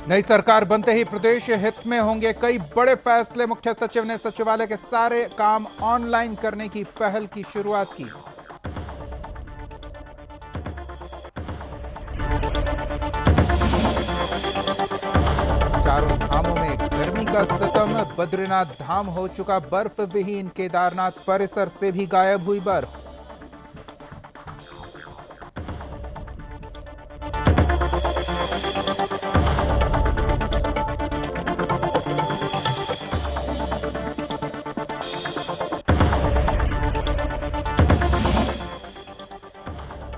नई सरकार बनते ही प्रदेश हित में होंगे कई बड़े फैसले। मुख्य सचिव ने सचिवालय के सारे काम ऑनलाइन करने की पहल की शुरुआत की। चारों धामों में गर्मी का सितम, बद्रीनाथ धाम हो चुका बर्फ विहीन, केदारनाथ परिसर से भी गायब हुई बर्फ।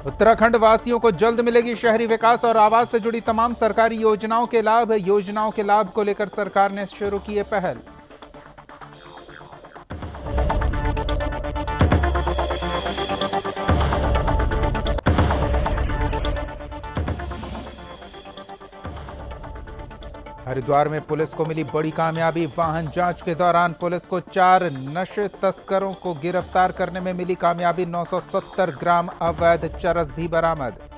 उत्तराखंड वासियों को जल्द मिलेगी शहरी विकास और आवास से जुड़ी तमाम सरकारी योजनाओं के लाभ। योजनाओं के लाभ को लेकर सरकार ने शुरू की है पहल। हरिद्वार में पुलिस को मिली बड़ी कामयाबी। वाहन जांच के दौरान पुलिस को 4 नशे तस्करों को गिरफ्तार करने में मिली कामयाबी। 970 ग्राम अवैध चरस भी बरामद।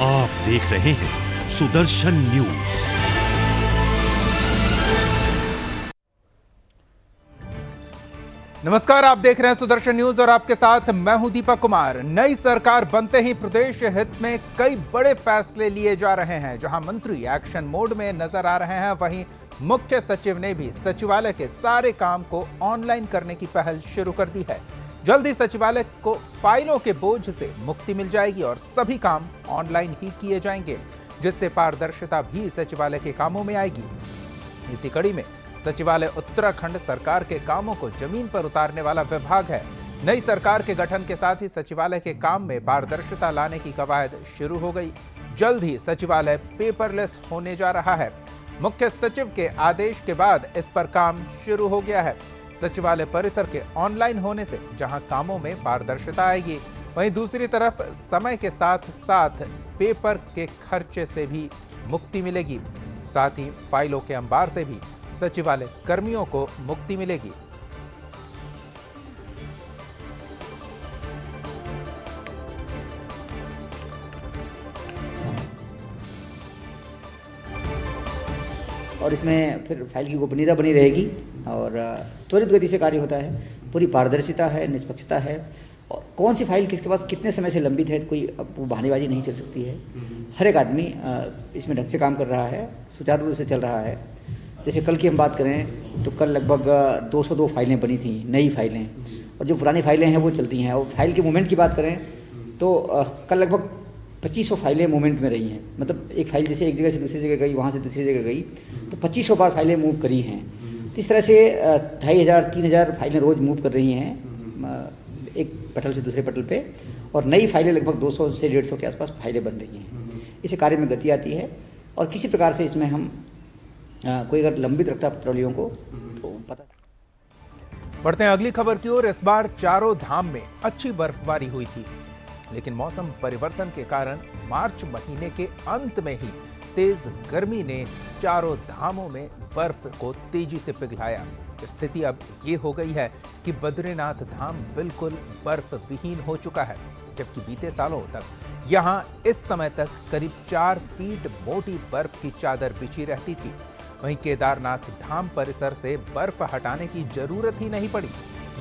आप देख रहे हैं सुदर्शन न्यूज। नमस्कार, आप देख रहे हैं सुदर्शन न्यूज और आपके साथ मैं हूं दीपक कुमार। नई सरकार बनते ही प्रदेश हित में कई बड़े फैसले लिए जा रहे हैं। जहां मंत्री एक्शन मोड में नजर आ रहे हैं, वहीं मुख्य सचिव ने भी सचिवालय के सारे काम को ऑनलाइन करने की पहल शुरू कर दी है। जल्द ही सचिवालय को फाइलों के बोझ से मुक्ति मिल जाएगी और सभी काम ऑनलाइन ही किए जाएंगे, जिससे पारदर्शिता भी सचिवालय के कामों में आएगी। इसी कड़ी में सचिवालय उत्तराखंड सरकार के कामों को जमीन पर उतारने वाला विभाग है। नई सरकार के गठन के साथ ही सचिवालय के काम में पारदर्शिता लाने की कवायद शुरू हो गई। जल्द ही सचिवालय पेपरलेस होने जा रहा है। मुख्य सचिव के आदेश के बाद इस पर काम शुरू हो गया है। सचिवालय परिसर के ऑनलाइन होने से जहां कामों में पारदर्शिता आएगी, वहीं दूसरी तरफ समय के साथ साथ पेपर के खर्चे से भी मुक्ति मिलेगी। साथ ही फाइलों के अंबार से भी सचिवालय कर्मियों को मुक्ति मिलेगी। और इसमें फिर फाइल की गोपनीयता बनी रहेगी और त्वरित गति से कार्य होता है। पूरी पारदर्शिता है, निष्पक्षता है और कौन सी फाइल किसके पास कितने समय से लंबित है, कोई बहानेबाजी नहीं चल सकती है। हर एक आदमी इसमें ढंग से काम कर रहा है, सुचारू रूप से चल रहा है। जैसे कल की हम बात करें तो कल लगभग 202 फाइलें बनी थी, नई फाइलें, और जो पुरानी फाइलें हैं वो चलती हैं। और फाइल के मूवमेंट की बात करें तो कल लगभग 2500 फाइलें मूवमेंट में रही हैं। मतलब एक फाइल जैसे एक जगह से दूसरी जगह गई, वहाँ से दूसरी जगह गई, तो 2500 बार फाइलें मूव करी हैं। तो इस तरह से 2500-3000 फाइलें रोज़ मूव कर रही हैं एक पटल से दूसरे पटल पे, और नई फाइलें लगभग 200 से 150 के आसपास फाइलें बन रही हैं। इससे कार्य में गति आती है और किसी प्रकार से इसमें हम कोई अगर लंबित रखता पटौलियों को तो पता। बढ़ते हैं अगली खबर की ओर। इस बार चारों धाम में अच्छी बर्फबारी हुई थी, लेकिन मौसम परिवर्तन के कारण मार्च महीने के अंत में ही तेज गर्मी ने चारों धामों में बर्फ को तेजी से पिघलाया। स्थिति अब ये हो गई है कि बद्रीनाथ धाम बिल्कुल बर्फ विहीन हो चुका है, जबकि बीते सालों तक यहां इस समय तक करीब 4 फीट मोटी बर्फ की चादर बिछी रहती थी। वहीं केदारनाथ धाम परिसर से बर्फ हटाने की जरूरत ही नहीं पड़ी।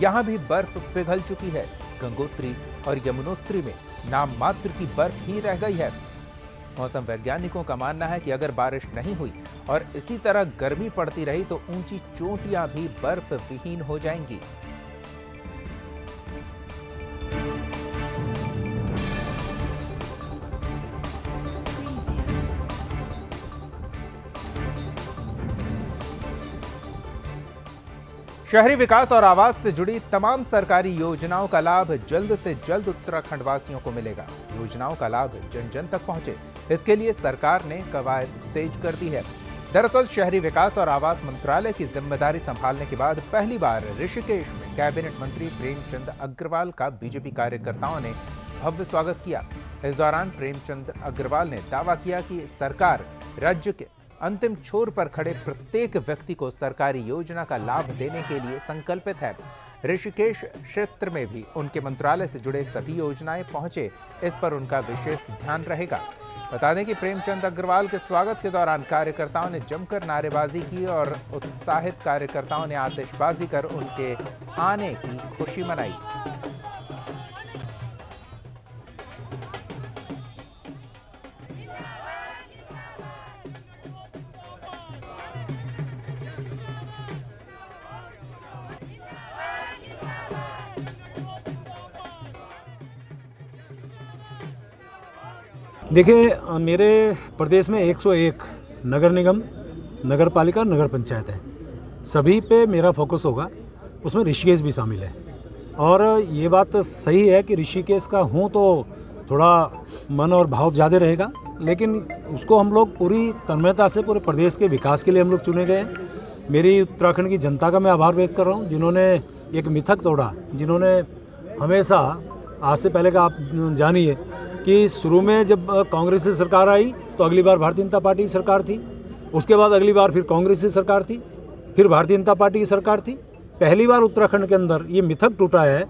यहां भी बर्फ पिघल चुकी है। गंगोत्री और यमुनोत्री में नाम मात्र की बर्फ ही रह गई है। मौसम वैज्ञानिकों का मानना है कि अगर बारिश नहीं हुई और इसी तरह गर्मी पड़ती रही तो ऊंची चोटियां भी बर्फ विहीन हो जाएंगी। शहरी विकास और आवास से जुड़ी तमाम सरकारी योजनाओं का लाभ जल्द से जल्द उत्तराखंड वासियों को मिलेगा। योजनाओं का लाभ जन जन तक पहुंचे, इसके लिए सरकार ने कवायद तेज कर दी है। दरअसल शहरी विकास और आवास मंत्रालय की जिम्मेदारी संभालने के बाद पहली बार ऋषिकेश में कैबिनेट मंत्री प्रेमचंद अग्रवाल का बीजेपी कार्यकर्ताओं ने भव्य स्वागत किया। इस दौरान प्रेमचंद अग्रवाल ने दावा किया कि सरकार राज्य के अंतिम छोर पर खड़े प्रत्येक व्यक्ति को सरकारी योजना का लाभ देने के लिए संकल्पित है। ऋषिकेश क्षेत्र में भी उनके मंत्रालय से जुड़े सभी योजनाएं पहुंचे, इस पर उनका विशेष ध्यान रहेगा। बता दें कि प्रेमचंद अग्रवाल के स्वागत के दौरान कार्यकर्ताओं ने जमकर नारेबाजी की और उत्साहित कार्यकर्ताओं ने आतिशबाजी कर उनके आने की खुशी मनाई। देखिए, मेरे प्रदेश में 101 नगर निगम, नगर पालिका, नगर पंचायत है। सभी पे मेरा फोकस होगा, उसमें ऋषिकेश भी शामिल है। और ये बात सही है कि ऋषिकेश का हूँ तो थोड़ा मन और भाव ज़्यादा रहेगा, लेकिन उसको हम लोग पूरी तन्मयता से पूरे प्रदेश के विकास के लिए हम लोग चुने गए हैं। मेरी उत्तराखंड की जनता का मैं आभार व्यक्त कर रहा हूँ, जिन्होंने एक मिथक तोड़ा, जिन्होंने हमेशा, आज से पहले का आप जानिए कि शुरू में जब कांग्रेस की सरकार आई तो अगली बार भारतीय जनता पार्टी की सरकार थी, उसके बाद अगली बार फिर कांग्रेस की सरकार थी, फिर भारतीय जनता पार्टी की सरकार थी। पहली बार उत्तराखंड के अंदर ये मिथक टूटा है।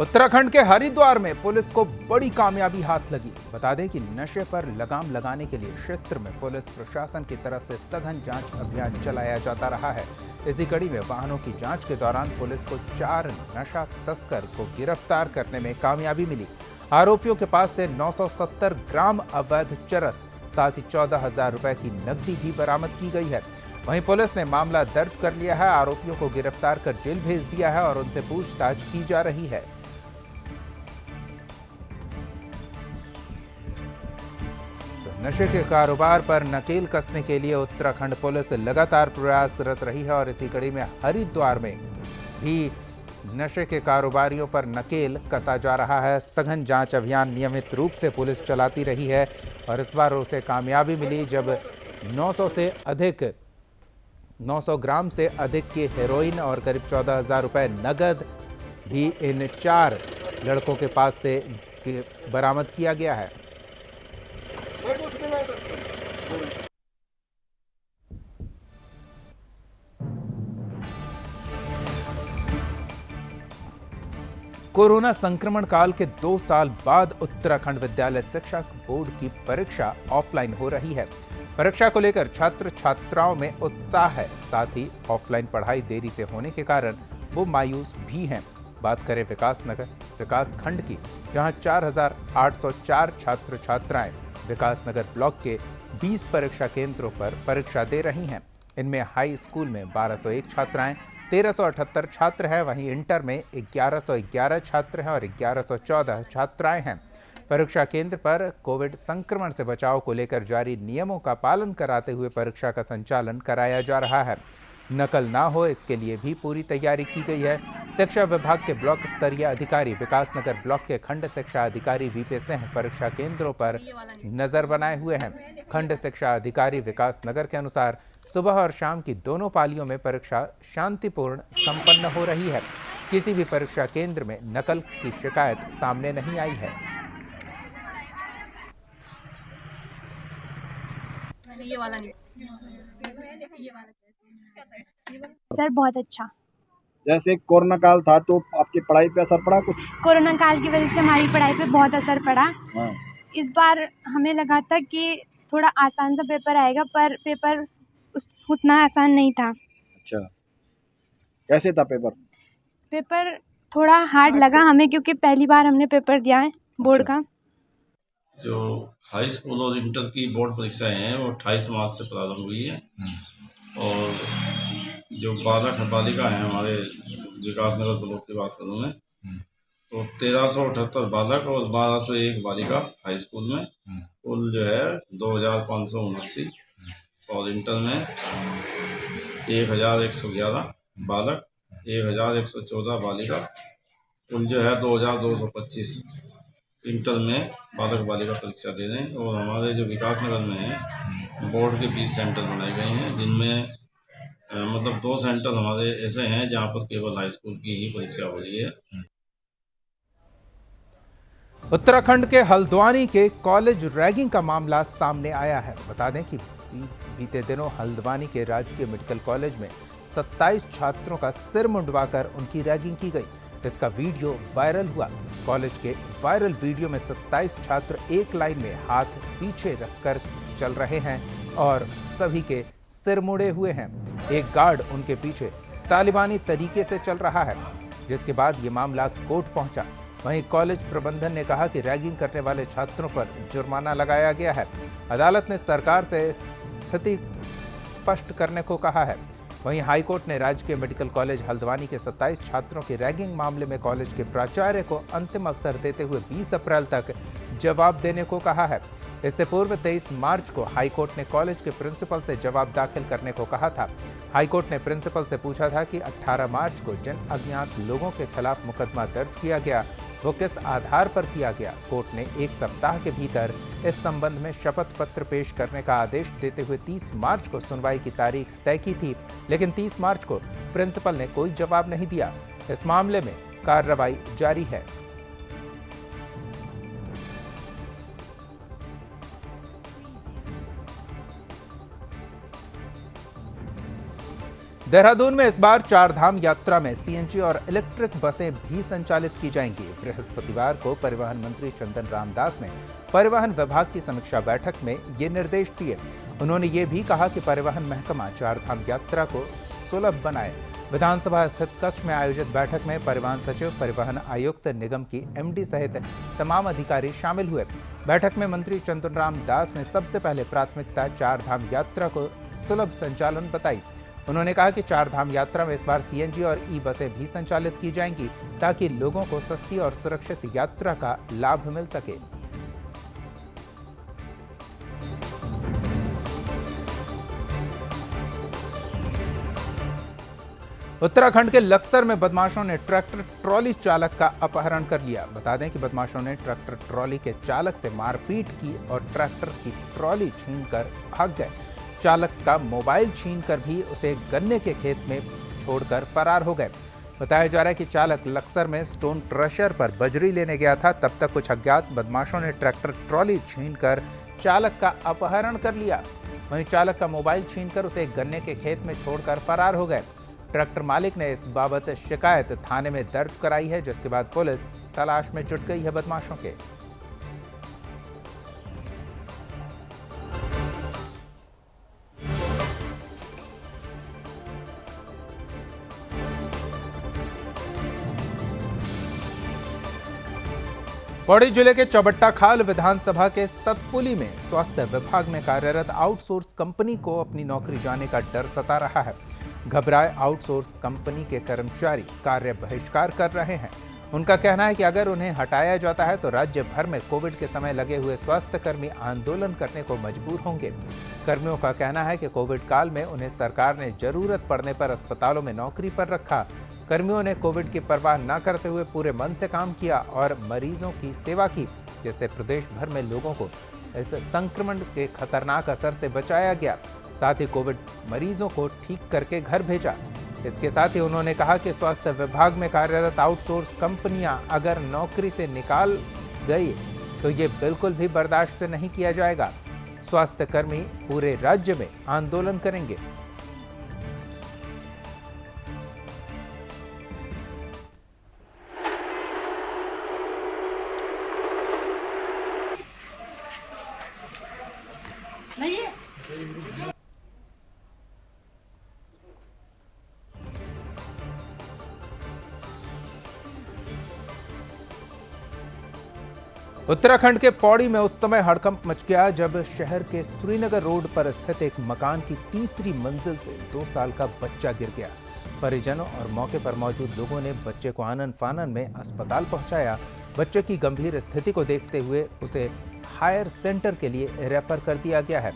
उत्तराखंड के हरिद्वार में पुलिस को बड़ी कामयाबी हाथ लगी। बता दें कि नशे पर लगाम लगाने के लिए क्षेत्र में पुलिस प्रशासन की तरफ से सघन जांच अभियान चलाया जाता रहा है। इसी कड़ी में वाहनों की जांच के दौरान पुलिस को 4 नशा तस्कर को गिरफ्तार करने में कामयाबी मिली। आरोपियों के पास से 970 ग्राम अवैध चरस, साथ ही 14,000 रुपए की नकदी भी बरामद की गई है। वहीं पुलिस ने मामला दर्ज कर लिया है, आरोपियों को गिरफ्तार कर जेल भेज दिया है और उनसे पूछताछ की जा रही है। नशे के कारोबार पर नकेल कसने के लिए उत्तराखंड पुलिस लगातार प्रयासरत रही है और इसी कड़ी में हरिद्वार में भी नशे के कारोबारियों पर नकेल कसा जा रहा है। सघन जांच अभियान नियमित रूप से पुलिस चलाती रही है और इस बार उसे कामयाबी मिली जब 900 ग्राम से अधिक की हेरोइन और करीब 14,000 रुपए नगद भी इन 4 लड़कों के पास से बरामद किया गया है। कोरोना संक्रमण काल के 2 साल बाद उत्तराखंड विद्यालय शिक्षा बोर्ड की परीक्षा ऑफलाइन हो रही है। परीक्षा को लेकर छात्र छात्राओं में उत्साह है, साथ ही ऑफलाइन पढ़ाई देरी से होने के कारण वो मायूस भी हैं। बात करें विकास खंड की, जहां 4,804 छात्र छात्राएं विकासनगर ब्लॉक के 20 परीक्षा केंद्रों पर परीक्षा दे रही हैं। इनमें हाई स्कूल में 1201 छात्राएं, 1378 छात्र हैं, वहीं इंटर में 1111 छात्र हैं और 1114 छात्राएं हैं। परीक्षा केंद्र पर कोविड संक्रमण से बचाव को लेकर जारी नियमों का पालन कराते हुए परीक्षा का संचालन कराया जा रहा है। नकल ना हो, इसके लिए भी पूरी तैयारी की गई है। शिक्षा विभाग के ब्लॉक स्तरीय अधिकारी विकासनगर ब्लॉक के खंड शिक्षा अधिकारी वीपी सिंह परीक्षा केंद्रों पर नजर बनाए हुए हैं। खंड शिक्षा अधिकारी विकासनगर के अनुसार सुबह और शाम की दोनों पालियों में परीक्षा शांतिपूर्ण संपन्न हो रही है। किसी भी परीक्षा केंद्र में नकल की शिकायत सामने नहीं आई है। ये वाला नहीं, सर बहुत अच्छा। जैसे कोरोना काल था तो आपकी पढ़ाई पे असर पड़ा कुछ? कोरोना काल की वजह से हमारी पढ़ाई पे बहुत असर पड़ा। हाँ। इस बार हमें लगा था कि थोड़ा आसान सा पेपर आएगा, पर पेपर उतना आसान नहीं था। अच्छा, कैसे था पेपर? पेपर थोड़ा हार्ड लगा हमें, क्योंकि पहली बार हमने पेपर दिया है बोर्ड का। जो हाई स्कूल और इंटर की बोर्ड परीक्षाएं हैं वो 28 मार्च से प्रारंभ हुई है और जो बालक बालिका हैं हमारे विकासनगर ब्लॉक की बात करूँ मैं तो 1378 बालक और 1201 बालिका हाई स्कूल में, कुल जो है 2579 और इंटर में 1111 बालक, 1114 बालिका, कुल जो है 2225 इंटर में बालक बालिका परीक्षा दे रहे हैं। और हमारे जो विकासनगर में है बोर्ड के 20 सेंटर बनाए गए हैं, जिनमें मतलब 2 सेंटर हमारे ऐसे हैं जहाँ पर केवल हाई स्कूल की ही परीक्षा हो रही है। उत्तराखंड के हल्द्वानी के कॉलेज रैगिंग का मामला सामने आया है। बता दें कि बीते दिनों हल्द्वानी के राजकीय मेडिकल कॉलेज में 27 छात्रों का सिर मुंडवाकर उनकी रैगिंग की गई। इसका वीडियो वायरल हुआ। कॉलेज के वायरल वीडियो में 27 छात्र एक लाइन में हाथ पीछे रखकर चल रहे हैं और सभी के सिर मुड़े हुए हैं। एक गार्ड उनके पीछे तालिबानी तरीके से चल रहा है, जिसके बाद ये मामला कोर्ट पहुंचा। वहीं कॉलेज प्रबंधन ने कहा कि रैगिंग करने वाले छात्रों पर जुर्माना लगाया गया है। अदालत ने सरकार से स्थिति स्पष्ट करने को कहा है। वहीं हाईकोर्ट ने राजकीय मेडिकल कॉलेज हल्द्वानी के 27 छात्रों की रैगिंग मामले में कॉलेज के प्राचार्य को अंतिम अवसर देते हुए 20 अप्रैल तक जवाब देने को कहा है। इससे पूर्व 23 मार्च को हाईकोर्ट ने कॉलेज के प्रिंसिपल से जवाब दाखिल करने को कहा था। हाईकोर्ट ने प्रिंसिपल से पूछा था कि 18 मार्च को जिन अज्ञात लोगों के खिलाफ मुकदमा दर्ज किया गया वो किस आधार पर किया गया। कोर्ट ने 1 सप्ताह के भीतर इस संबंध में शपथ पत्र पेश करने का आदेश देते हुए 30 मार्च को सुनवाई की तारीख तय की थी, लेकिन 30 मार्च को प्रिंसिपल ने कोई जवाब नहीं दिया। इस मामले में कार्रवाई जारी है। देहरादून में इस बार 4 धाम यात्रा में सीएनजी और इलेक्ट्रिक बसें भी संचालित की जाएंगी। बृहस्पतिवार को परिवहन मंत्री चंदन रामदास ने परिवहन विभाग की समीक्षा बैठक में ये निर्देश दिए। उन्होंने ये भी कहा कि परिवहन महकमा 4 धाम यात्रा को सुलभ बनाए। विधानसभा स्थित कक्ष में आयोजित बैठक में परिवहन सचिव, परिवहन आयुक्त, निगम की एमडी सहित तमाम अधिकारी शामिल हुए। बैठक में मंत्री चंदन रामदास ने सबसे पहले प्राथमिकता 4 धाम यात्रा को सुलभ संचालन बताई। उन्होंने कहा कि 4 धाम यात्रा में इस बार सीएनजी और ई बसें भी संचालित की जाएंगी ताकि लोगों को सस्ती और सुरक्षित यात्रा का लाभ मिल सके। उत्तराखंड के लक्सर में बदमाशों ने ट्रैक्टर ट्रॉली चालक का अपहरण कर लिया। बता दें कि बदमाशों ने ट्रैक्टर ट्रॉली के चालक से मारपीट की और ट्रैक्टर की ट्रॉली छीनकर भाग गए। चालक का मोबाइल छीनकर भी उसे गन्ने के खेत में छोड़कर फरार हो गए। बताया जा रहा है कि चालक लक्सर में स्टोन क्रशर पर बजरी लेने गया था। तब तक कुछ अज्ञात बदमाशों ने ट्रैक्टर ट्रॉली छीनकर चालक का अपहरण कर लिया। वहीं चालक का मोबाइल छीनकर उसे गन्ने के खेत में छोड़कर फरार हो गए। ट्रैक्टर मालिक ने इस बाबत शिकायत थाने में दर्ज कराई है, जिसके बाद पुलिस तलाश में जुट गई है बदमाशों के। पौड़ी जिले के चौबट्टा खाल विधानसभा के सतपुली में स्वास्थ्य विभाग में कार्यरत आउटसोर्स कंपनी को अपनी नौकरी जाने का डर सता रहा है। घबराए आउटसोर्स कंपनी के कर्मचारी कार्य बहिष्कार कर रहे हैं। उनका कहना है कि अगर उन्हें हटाया जाता है तो राज्य भर में कोविड के समय लगे हुए स्वास्थ्य कर्मी आंदोलन करने को मजबूर होंगे। कर्मियों का कहना है कि कोविड काल में उन्हें सरकार ने जरूरत पड़ने पर अस्पतालों में नौकरी पर रखा। कर्मियों ने कोविड की परवाह न करते हुए पूरे मन से काम किया और मरीजों की सेवा की, जिससे प्रदेश भर में लोगों को इस संक्रमण के खतरनाक असर से बचाया गया। साथ ही कोविड मरीजों को ठीक करके घर भेजा। इसके साथ ही उन्होंने कहा कि स्वास्थ्य विभाग में कार्यरत आउटसोर्स कंपनियां अगर नौकरी से निकाल गई तो ये बिल्कुल भी बर्दाश्त नहीं किया जाएगा। स्वास्थ्य कर्मी पूरे राज्य में आंदोलन करेंगे। उत्तराखंड के पौड़ी में उस समय हड़कंप मच गया जब शहर के श्रीनगर रोड पर स्थित एक मकान की तीसरी मंजिल से 2 साल का बच्चा गिर गया। परिजनों और मौके पर मौजूद लोगों ने बच्चे को आनन फानन में अस्पताल पहुंचाया। बच्चे की गंभीर स्थिति को देखते हुए उसे हायर सेंटर के लिए रेफर कर दिया गया है।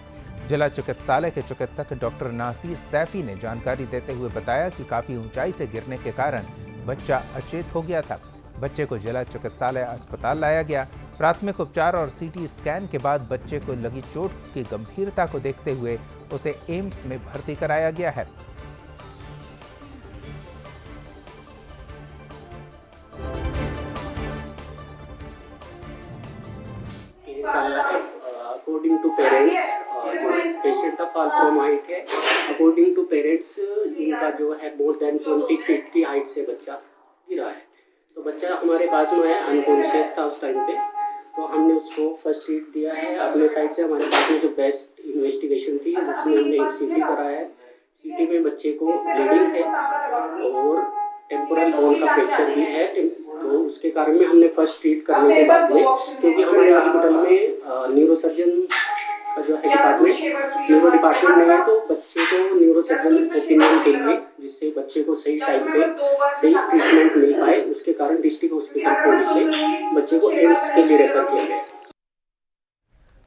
जिला चिकित्सालय के चिकित्सक डॉक्टर नासिर सैफी ने जानकारी देते हुए बताया कि काफी ऊंचाई से गिरने के कारण बच्चा अचेत हो गया था। बच्चे को जिला चिकित्सालय अस्पताल लाया गया। प्राथमिक उपचार और सीटी स्कैन के बाद बच्चे को लगी चोट की गंभीरता को देखते हुए उसे एम्स में भर्ती कराया गया है। अकॉर्डिंग टू पेरेंट्स पेशेंट का फॉल फ्रॉम हाइट है। अकॉर्डिंग टू पेरेंट्स इनका जो है मोर देन 20 फीट की हाइट से बच्चा गिरा है। तो बच्चा हमारे पास में है, अनकॉन्शियस था उस टाइम पे। तो हमने उसको फर्स्ट एड दिया है अपने साइड से। हमारे पास में जो बेस्ट इन्वेस्टिगेशन थी उसमें हमने एक सीटी कराया है। सीटी में बच्चे को ब्लीडिंग है और टेम्पोरल बोन का फ्रैक्चर भी है। तो उसके कारण में हमने फर्स्ट ट्रीट करने के बाद में, क्योंकि हमारे हॉस्पिटल में न्यूरोसर्जन का जो है न्यूरो डिपार्टमेंट नहीं है, तो बच्चे को न्यूरोसर्जन ओपिनियन के लिए, जिससे बच्चे को सही टाइम पे सही ट्रीटमेंट मिल पाए, उसके कारण डिस्ट्रिक्ट हॉस्पिटल कोर्ट से बच्चे को एम्स के लिए रेफर किया गया।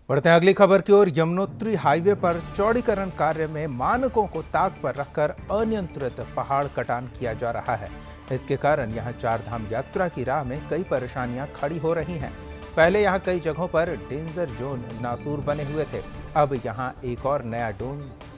बढ़ते हैं अगली खबर की ओर। यमुनोत्री हाईवे पर चौड़ीकरण कार्य में मानकों को ताक पर रखकर अनियंत्रित पहाड़ कटान किया जा रहा है। इसके कारण यहां चारधाम यात्रा की राह में कई परेशानियां खड़ी हो रही हैं। पहले यहां कई जगहों पर डेंजर जोन नासूर बने हुए थे। अब यहां एक और नया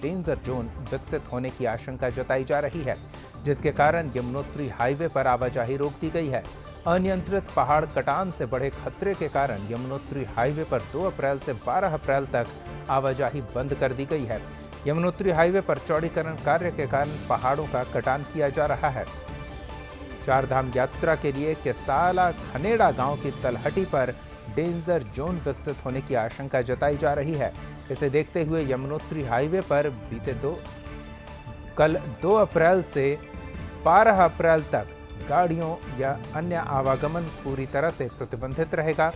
डेंजर जोन विकसित होने की आशंका जताई जा रही है, जिसके कारण यमुनोत्री हाईवे पर आवाजाही रोक दी गई है। अनियंत्रित पहाड़ कटान से बढ़े खतरे के कारण यमुनोत्री हाईवे पर 2 अप्रैल से 12 अप्रैल तक आवाजाही बंद कर दी गई है। यमुनोत्री हाईवे पर चौड़ीकरण कार्य के कारण पहाड़ों का कटान किया जा रहा है। चारधाम यात्रा के लिए केसाला खनेड़ा गांव की तलहटी पर डेंजर जोन विकसित होने की आशंका जताई जा रही है। इसे देखते हुए यमुनोत्री हाईवे पर कल 2 अप्रैल से 12 अप्रैल तक गाड़ियों या अन्य आवागमन पूरी तरह से प्रतिबंधित रहेगा।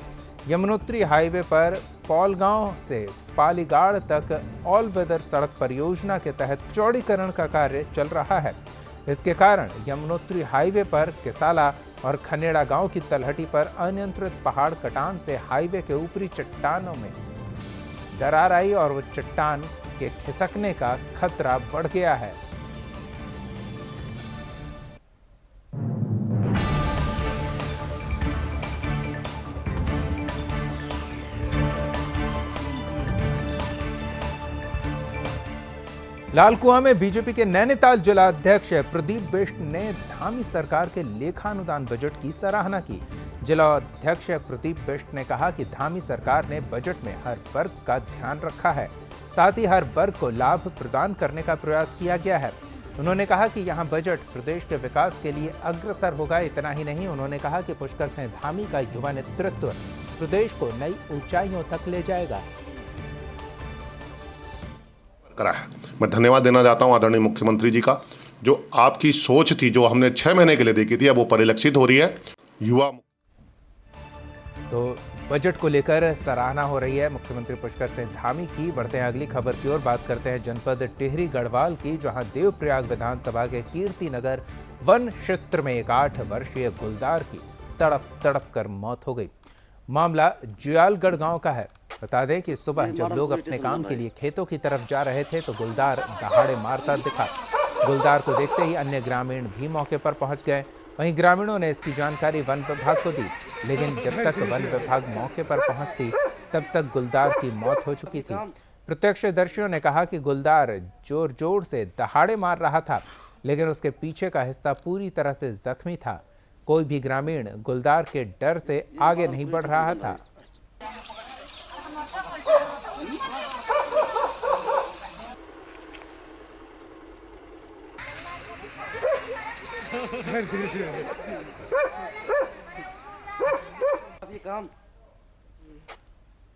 यमुनोत्री हाईवे पर पौलगांव से पालीगाड़ तक ऑल वेदर सड़क परियोजना के तहत चौड़ीकरण का कार्य चल रहा है। इसके कारण यमुनोत्री हाईवे पर केसाला और खनेड़ा गांव की तलहटी पर अनियंत्रित पहाड़ कटान से हाईवे के ऊपरी चट्टानों में दरार आई और वो चट्टान के खिसकने का खतरा बढ़ गया है। लालकुआं में बीजेपी के नैनीताल जिला अध्यक्ष प्रदीप बिष्ट ने धामी सरकार के लेखानुदान बजट की सराहना की। जिला अध्यक्ष प्रदीप बिष्ट ने कहा कि धामी सरकार ने बजट में हर वर्ग का ध्यान रखा है, साथ ही हर वर्ग को लाभ प्रदान करने का प्रयास किया गया है। उन्होंने कहा कि यहां बजट प्रदेश के विकास के लिए अग्रसर होगा। इतना ही नहीं, उन्होंने कहा कि पुष्कर सिंह धामी का युवा नेतृत्व प्रदेश को नई ऊंचाइयों तक ले जाएगा। करा है। मैं धन्यवाद देना चाहता हूं आदरणीय मुख्यमंत्री जी का, जो आपकी सोच थी, जो हमने 6 महीने के लिए देखी थी, अब वो परिलक्षित हो रही है। युवा तो बजट को लेकर सराहना हो रही है मुख्यमंत्री पुष्कर सिंह धामी की। बढ़ते हैं अगली खबर की ओर। बात करते हैं जनपद टिहरी गढ़वाल की, जहां देवप्रयाग विधानसभा के कीर्ति नगर वन क्षेत्र में एक 8 वर्षीय गुलदार की तड़प कर मौत हो गई। मामला जुयालगढ़ गांव का है। बता दें कि सुबह जब लोग अपने काम के लिए खेतों की तरफ जा रहे थे तो गुलदार दहाड़े मारता दिखा। गुलदार को देखते ही अन्य ग्रामीण भी मौके पर पहुंच गए। वहीं ग्रामीणों ने इसकी जानकारी वन विभाग को दी, लेकिन जब तक वन विभाग मौके पर पहुंचती तब तक गुलदार की मौत हो चुकी थी। प्रत्यक्षदर्शियों ने कहा कि गुलदार जोर जोर से दहाड़े मार रहा था, लेकिन उसके पीछे का हिस्सा पूरी तरह से जख्मी था। कोई भी ग्रामीण गुलदार के डर से आगे नहीं बढ़ रहा था।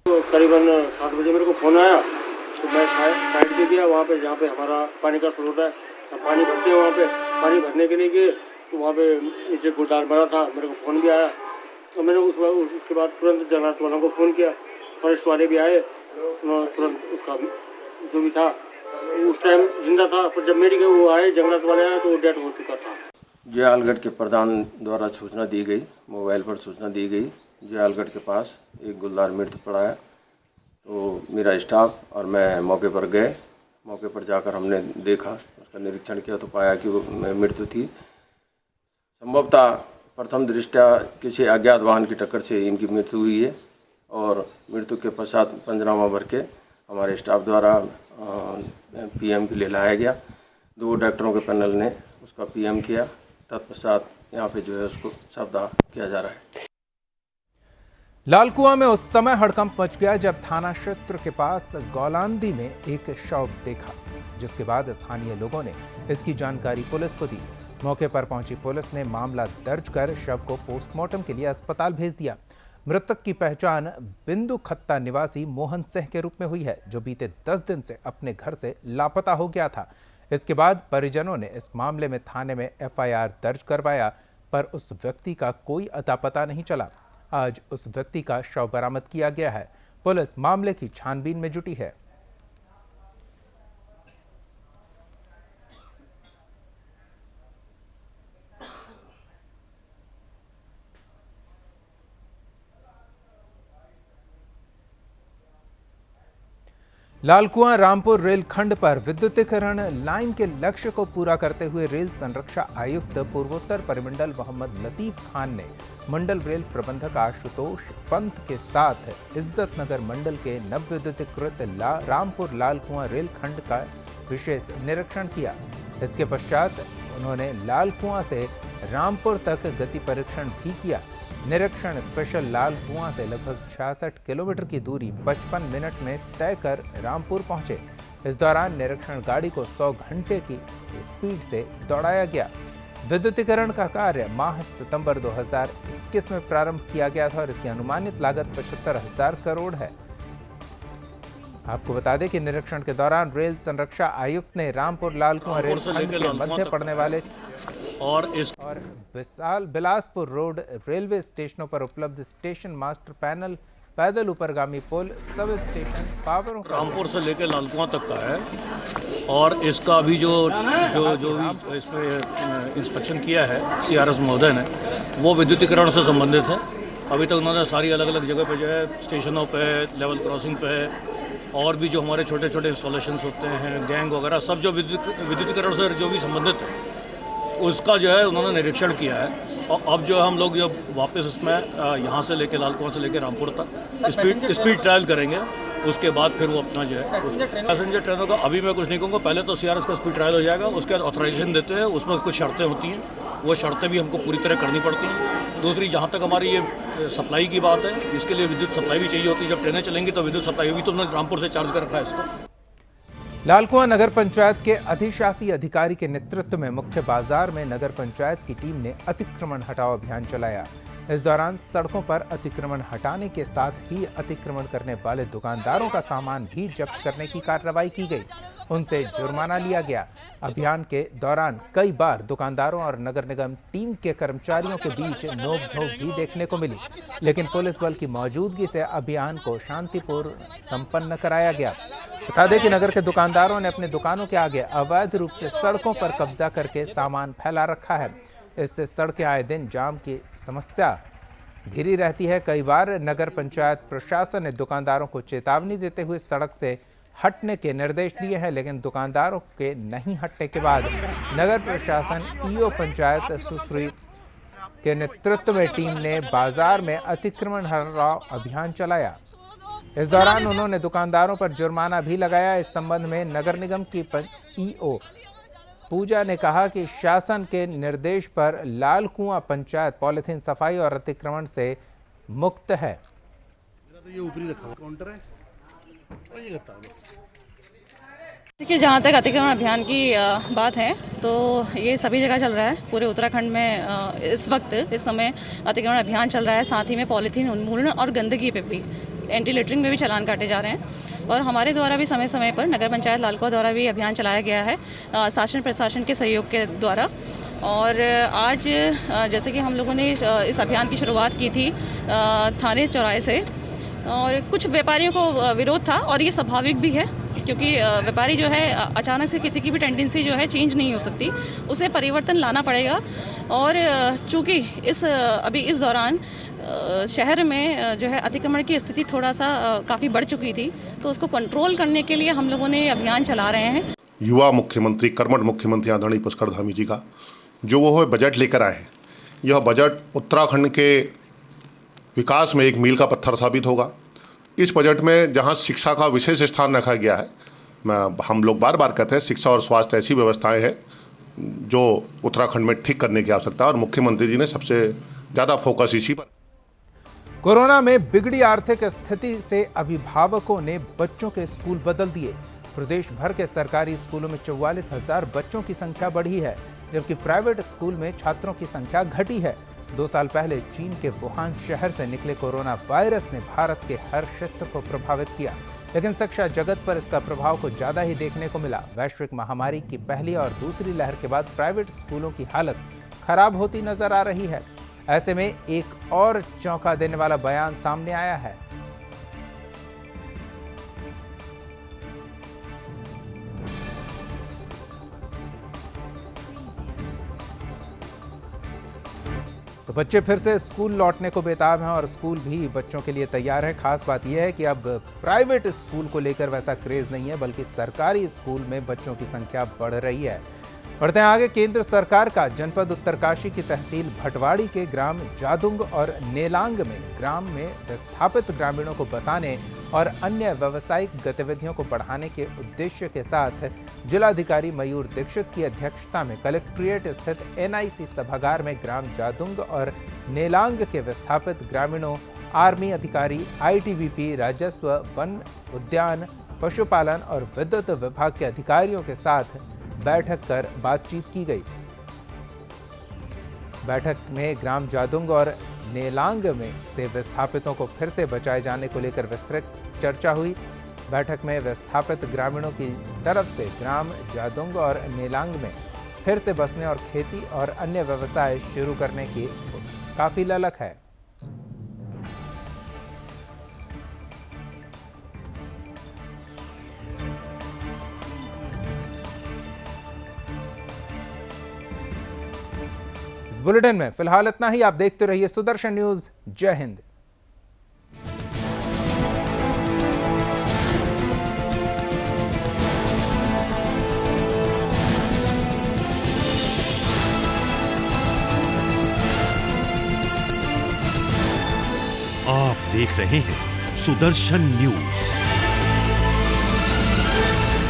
तो करीबन 7 बजे मेरे को फ़ोन आया, तो मैं साइड पे गया, वहाँ पे जहाँ पे हमारा पानी का स्रोत है, तब पानी भरते हैं। वहाँ पे पानी भरने के लिए गए तो वहाँ पे नीचे गुलदार मरा था। मेरे को फ़ोन भी आया, तो मैंने उसके बाद तुरंत जंगलात वालों को फ़ोन किया। फॉरेस्ट वाले भी आए, उन्होंने तुरंत उसका जो भी था उस टाइम जिंदा था, पर जब मेरी वो आए जंगलात वाले आए तो वो डेथ हो चुका था। जुयालगढ़ के प्रधान द्वारा सूचना दी गई, मोबाइल पर सूचना दी गई, जुयालगढ़ के पास एक गुलदार मृत पड़ा है। तो मेरा स्टाफ और मैं मौके पर गए। मौके पर जाकर हमने देखा, उसका निरीक्षण किया तो पाया कि वो मृत्यु थी। संभवतः प्रथम दृष्टया किसी अज्ञात वाहन की टक्कर से इनकी मृत्यु हुई है और मृत्यु के पश्चात पंचनामा भर के हमारे स्टाफ द्वारा पीएम के लिए लाया गया। 2 डॉक्टरों के पैनल ने उसका पीएम किया। तत्पश्चात यहाँ पे जो है उसको शवदाह किया जा रहा है। लालकुआं में उस समय हड़कंप मच गया जब थाना क्षेत्र के पास गौलांदी में एक शव देखा, जिसके बाद स्थानीय लोगों ने इसकी जानकारी पुलिस को दी। मौके पर पहुंची पुलिस ने मामला दर्ज कर शव को पोस्टमार्टम के लिए अस्पताल भेज दिया। मृतक की पहचान बिंदु खत्ता निवासी मोहन सिंह के रूप में हुई है, जो बीते 10 दिन से अपने घर से लापता हो गया था। इसके बाद परिजनों ने इस मामले में थाने में FIR दर्ज करवाया, पर उस व्यक्ति का कोई अता पता नहीं चला। आज उस व्यक्ति का शव बरामद किया गया है। पुलिस मामले की छानबीन में जुटी है। लालकुआं रामपुर रेलखंड पर विद्युतीकरण लाइन के लक्ष्य को पूरा करते हुए रेल संरक्षा आयुक्त पूर्वोत्तर परिमंडल मोहम्मद लतीफ खान ने मंडल रेल प्रबंधक आशुतोष पंत के साथ इज्जत नगर मंडल के नवविद्युतीकृत रामपुर लालकुआं रेलखंड का विशेष निरीक्षण किया। इसके पश्चात उन्होंने लालकुआं से रामपुर तक गति परीक्षण भी किया। निरीक्षण स्पेशल लालकुआं से लगभग 66 किलोमीटर की दूरी 55 मिनट में तय कर रामपुर पहुंचे। इस दौरान निरीक्षण गाड़ी को 100 घंटे की स्पीड से दौड़ाया गया। विद्युतीकरण का कार्य माह सितंबर 2021 में प्रारंभ किया गया था और इसकी अनुमानित लागत 75,000 करोड़ है। आपको बता दें कि निरीक्षण के दौरान रेल संरक्षा आयुक्त ने रामपुर लालकुआं रेलखंड के मध्य पड़ने वाले और विशाल बिलासपुर रोड रेलवे स्टेशनों पर उपलब्ध स्टेशन मास्टर पैनल, पैदल ऊपरगामी पुल, सब स्टेशन पावर रामपुर से लेकर लालकुआं तक का है। और इसका अभी जो भी इसमें इंस्पेक्शन किया है CRS महोदय ने, वो विद्युतीकरण से संबंधित है। अभी तक उन्होंने सारी अलग अलग जगह पे जो है स्टेशनों पे, लेवल क्रॉसिंग पे और भी जो हमारे छोटे छोटे इंस्टॉलेशंस होते हैं, गैंग वगैरह, सब जो विद्युतीकरण से जो भी संबंधित है उसका जो है उन्होंने निरीक्षण किया है। और अब जो हम लोग जो वापस इसमें यहाँ से लेके लालकुआं से लेके रामपुर तक स्पीड ट्रायल करेंगे। उसके बाद फिर वो अपना जो है पैसेंजर ट्रेनों का अभी मैं कुछ नहीं कहूँगा। पहले तो CRS का स्पीड ट्रायल हो जाएगा, उसके बाद ऑथराइजेशन देते हैं, उसमें कुछ शर्तें होती हैं, वो शर्तें भी हमको पूरी तरह करनी पड़ती हैं। दूसरी, जहाँ तक हमारी ये सप्लाई की बात है, इसके लिए विद्युत सप्लाई भी चाहिए होती है। जब ट्रेनें चलेंगी तो विद्युत सप्लाई होगी, तो उन्होंने रामपुर से चार्ज कर रखा है इसको। लालकुआं नगर पंचायत के अधिशासी अधिकारी के नेतृत्व में मुख्य बाजार में नगर पंचायत की टीम ने अतिक्रमण हटाओ अभियान चलाया। इस दौरान सड़कों पर अतिक्रमण हटाने के साथ ही अतिक्रमण करने वाले दुकानदारों का सामान भी जब्त करने की कार्रवाई की गई, उनसे जुर्माना लिया गया। अभियान के दौरान कई बार दुकानदारों और नगर निगम टीम के कर्मचारियों के बीच नोकझोंक भी देखने को मिली, लेकिन पुलिस बल की मौजूदगी से अभियान को शांतिपूर्ण संपन्न कराया गया। बता दें कि नगर के दुकानदारों ने अपने दुकानों के आगे अवैध रूप से सड़कों पर कब्जा करके सामान फैला रखा है। इससे सड़कें आए दिन जाम की समस्या घिरी रहती है। कई बार नगर पंचायत प्रशासन ने दुकानदारों को चेतावनी देते हुए सड़क से हटने के निर्देश दिए हैं, लेकिन दुकानदारों के नहीं हटने के बाद नगर प्रशासन EO पंचायत सुश्री के नेतृत्व में टीम ने बाजार में अतिक्रमण हटाओ अभियान चलाया। इस दौरान उन्होंने दुकानदारों पर जुर्माना भी लगाया। इस संबंध में नगर निगम की EO पूजा ने कहा कि शासन के निर्देश पर लालकुआं पंचायत पॉलिथीन सफाई और अतिक्रमण से मुक्त है। देखिए, जहाँ तक अतिक्रमण अभियान की बात है तो ये सभी जगह चल रहा है। पूरे उत्तराखंड में इस समय अतिक्रमण अभियान चल रहा है। साथ ही में पॉलिथीन उन्मूलन और गंदगी पे भी, एंटी लिटरिंग में भी चालान काटे जा रहे हैं। और हमारे द्वारा भी समय समय पर नगर पंचायत लालकुआं द्वारा भी अभियान चलाया गया है शासन प्रशासन के सहयोग के द्वारा। और आज जैसे कि हम लोगों ने इस अभियान की शुरुआत की थी थाने चौराहे से, और कुछ व्यापारियों को विरोध था और ये स्वाभाविक भी है, क्योंकि व्यापारी जो है अचानक से किसी की भी टेंडेंसी जो है चेंज नहीं हो सकती, उसे परिवर्तन लाना पड़ेगा। और चूँकि अभी इस दौरान शहर में जो है अतिक्रमण की स्थिति थोड़ा सा काफ़ी बढ़ चुकी थी, तो उसको कंट्रोल करने के लिए हम लोगों ने अभियान चला रहे हैं। युवा मुख्यमंत्री, कर्मठ मुख्यमंत्री आदरणीय पुष्कर धामी जी का जो वो बजट लेकर आए हैं, यह बजट उत्तराखंड के विकास में एक मील का पत्थर साबित होगा। इस बजट में जहां शिक्षा का विशेष स्थान रखा गया है, हम लोग बार बार कहते हैं शिक्षा और स्वास्थ्य ऐसी व्यवस्थाएं हैं जो उत्तराखंड में ठीक करने की आवश्यकता है, और मुख्यमंत्री जी ने सबसे ज़्यादा फोकस इसी पर। कोरोना में बिगड़ी आर्थिक स्थिति से अभिभावकों ने बच्चों के स्कूल बदल दिए। प्रदेश भर के सरकारी स्कूलों में 44,000 बच्चों की संख्या बढ़ी है, जबकि प्राइवेट स्कूल में छात्रों की संख्या घटी है। 2 साल पहले चीन के वुहान शहर से निकले कोरोना वायरस ने भारत के हर क्षेत्र को प्रभावित किया, लेकिन शिक्षा जगत पर इसका प्रभाव कुछ ज्यादा ही देखने को मिला। वैश्विक महामारी की पहली और दूसरी लहर के बाद प्राइवेट स्कूलों की हालत खराब होती नजर आ रही है। ऐसे में एक और चौंका देने वाला बयान सामने आया है। तो बच्चे फिर से स्कूल लौटने को बेताब हैं और स्कूल भी बच्चों के लिए तैयार है। खास बात यह है कि अब प्राइवेट स्कूल को लेकर वैसा क्रेज नहीं है, बल्कि सरकारी स्कूल में बच्चों की संख्या बढ़ रही है। बढ़ते हैं आगे। केंद्र सरकार का जनपद उत्तरकाशी की तहसील भटवाड़ी के ग्राम जादुंग और नेलांग में ग्राम में विस्थापित ग्रामीणों को बसाने और अन्य व्यावसायिक गतिविधियों को बढ़ाने के उद्देश्य के साथ जिलाधिकारी मयूर दीक्षित की अध्यक्षता में कलेक्ट्रेट स्थित NIC सभागार में ग्राम जादुंग और नेलांग के विस्थापित ग्रामीणों, आर्मी अधिकारी, ITBP, राजस्व, वन, उद्यान, पशुपालन और विद्युत विभाग के अधिकारियों के साथ बैठक कर बातचीत की गई। बैठक में ग्राम जादुंग और नेलांग में से विस्थापितों को फिर से बचाए जाने को लेकर विस्तृत चर्चा हुई। बैठक में विस्थापित ग्रामीणों की तरफ से ग्राम जादुंग और नेलांग में फिर से बसने और खेती और अन्य व्यवसाय शुरू करने की काफी ललक है। इस बुलेटिन में फिलहाल इतना ही। आप देखते रहिए सुदर्शन न्यूज। जय हिंद। आप देख रहे हैं सुदर्शन न्यूज।